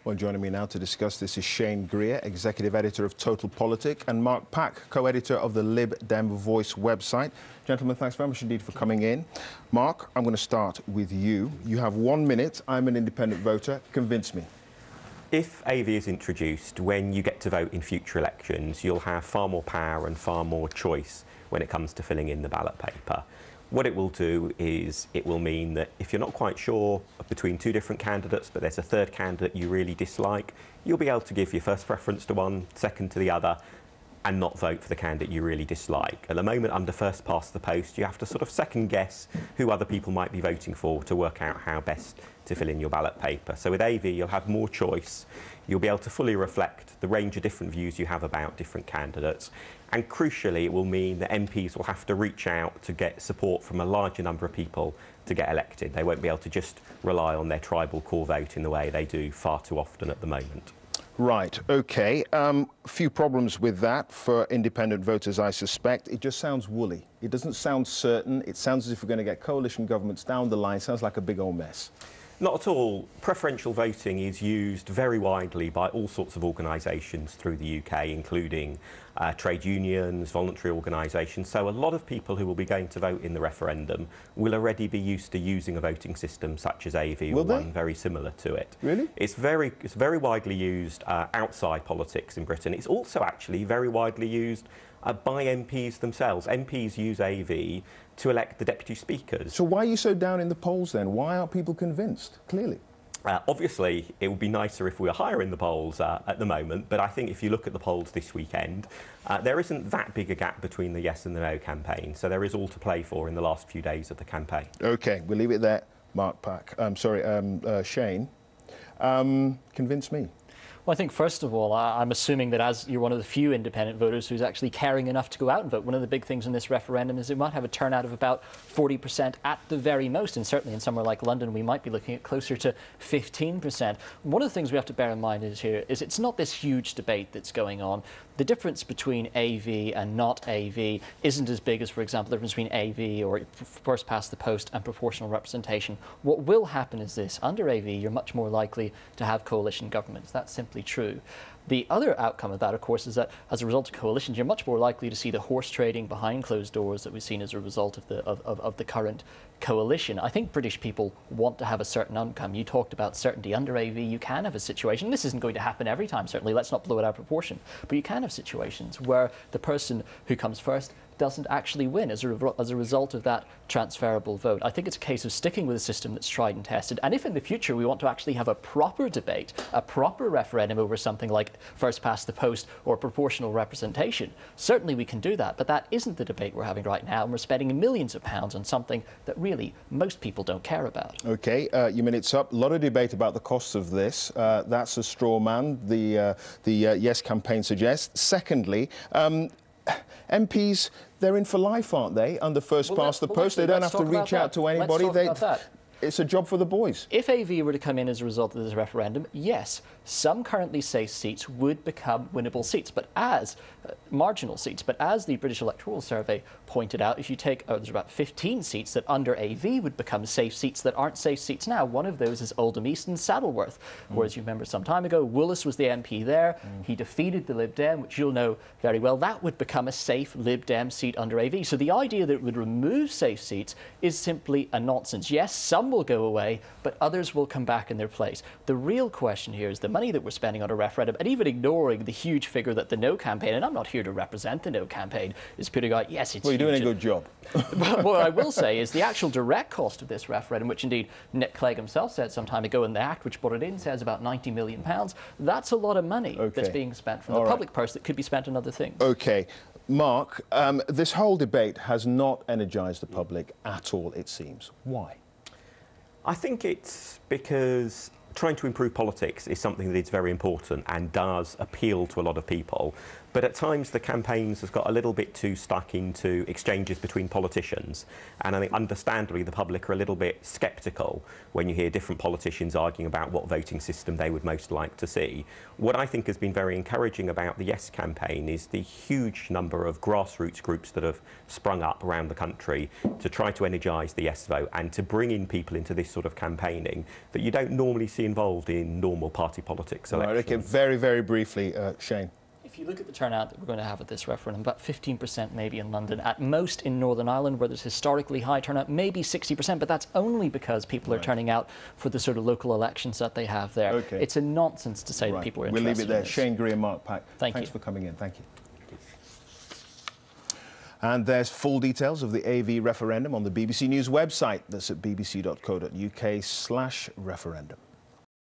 Well, joining me now to discuss this is Shane Greer, Executive Editor of Total Politic, and Mark Pack, Co-Editor of the Lib Dem Voice website. Gentlemen, thanks very much indeed for coming in. Mark, I'm going to start with you. You have 1 minute. I'm an independent voter. Convince me. If AV is introduced, when you get to vote in future elections, you'll have far more power and far more choice when it comes to filling in the ballot paper. What it will do is it will mean that if you're not quite sure between two different candidates, but there's a third candidate you really dislike, you'll be able to give your first preference to one, second to the other, and not vote for the candidate you really dislike. At the moment, under first past the post, you have to sort of second guess who other people might be voting for to work out how best to fill in your ballot paper. So with AV, you'll have more choice. You'll be able to fully reflect the range of different views you have about different candidates. And crucially, it will mean that MPs will have to reach out to get support from a larger number of people to get elected. They won't be able to just rely on their tribal core vote in the way they do far too often at the moment. Right, OK. A few problems with that for independent voters, I suspect. It just sounds woolly. It doesn't sound certain. It sounds as if we're going to get coalition governments down the line. It sounds like a big old mess. Not at all. Preferential voting is used very widely by all sorts of organisations through the UK, including trade unions, voluntary organisations. So a lot of people who will be going to vote in the referendum will already be used to using a voting system such as AV or one very similar to it. Really? It's very widely used outside politics in Britain. It's also actually very widely used by MPs themselves. MPs use AV to elect the deputy speakers. So why are you so down in the polls then? Why aren't people convinced, clearly? Obviously, it would be nicer if we were higher in the polls at the moment, but I think if you look at the polls this weekend, there isn't that big a gap between the yes and the no campaign, so there is all to play for in the last few days of the campaign. OK, we'll leave it there. Mark Pack. Shane. Convince me. Well, I think, first of all, I'm assuming that as you're one of the few independent voters who's actually caring enough to go out and vote, one of the big things in this referendum is it might have a turnout of about 40% at the very most, and certainly in somewhere like London, we might be looking at closer to 15%. One of the things we have to bear in mind is it's not this huge debate that's going on. The difference between AV and not AV isn't as big as, for example, the difference between AV or first past the post and proportional representation. What will happen is this: under AV, you're much more likely to have coalition governments. That's simply true. The other outcome of that, of course, is that as a result of coalitions, you're much more likely to see the horse trading behind closed doors that we've seen as a result of the current coalition. I think British people want to have a certain outcome. You talked about certainty. Under AV, you can have a situation. This isn't going to happen every time, certainly. Let's not blow it out of proportion. But you can have situations where the person who comes first doesn't actually win as a result of that transferable vote. I think it's a case of sticking with a system that's tried and tested. And if in the future we want to actually have a proper debate, a proper referendum over something like first past the post or proportional representation, certainly we can do that. But that isn't the debate we're having right now, and we're spending millions of pounds on something that really most people don't care about. OK, your minute's up. A lot of debate about the costs of this. That's a straw man, the Yes campaign suggests. Secondly, MPs, they're in for life, aren't they? Under first past the post, they don't have to reach out to anybody. It's a job for the boys. If AV were to come in as a result of this referendum, yes, some currently safe seats would become winnable seats, but as marginal seats. But as the British Electoral Survey pointed out, if you take, there's about 15 seats that under AV would become safe seats that aren't safe seats now. One of those is Oldham East and Saddleworth, whereas you remember some time ago, Willis was the MP there. He defeated the Lib Dem, which you'll know very well. That would become a safe Lib Dem seat under AV. So the idea that it would remove safe seats is simply a nonsense. Yes, some will go away, but others will come back in their place. The real question here is the money that we're spending on a referendum, and even ignoring the huge figure that the No campaign, and I'm not here to represent the No campaign, is putting out. Yes, it's well, you're doing a good job. But what I will say is the actual direct cost of this referendum, which indeed Nick Clegg himself said some time ago, and the Act which brought it in says about £90 million. That's a lot of money that's being spent from the public purse that could be spent on other things. OK. Mark, this whole debate has not energised the public at all, it seems. Why? I think it's because trying to improve politics is something that is very important and does appeal to a lot of people. But at times the campaigns has got a little bit too stuck into exchanges between politicians. And I think understandably the public are a little bit sceptical when you hear different politicians arguing about what voting system they would most like to see. What I think has been very encouraging about the Yes campaign is the huge number of grassroots groups that have sprung up around the country to try to energise the Yes vote and to bring in people into this sort of campaigning that you don't normally see see involved in normal party politics elections. Right, okay, very, very briefly, Shane. If you look at the turnout that we're going to have at this referendum, about 15% maybe in London, at most in Northern Ireland, where there's historically high turnout, maybe 60%, but that's only because people are turning out for the sort of local elections that they have there. Okay. It's a nonsense to say that people are interested. We'll leave it there. In this. Shane Greer, Mark Pack, thanks for coming in. Thank you. And there's full details of the AV referendum on the BBC News website. That's at bbc.co.uk/referendum.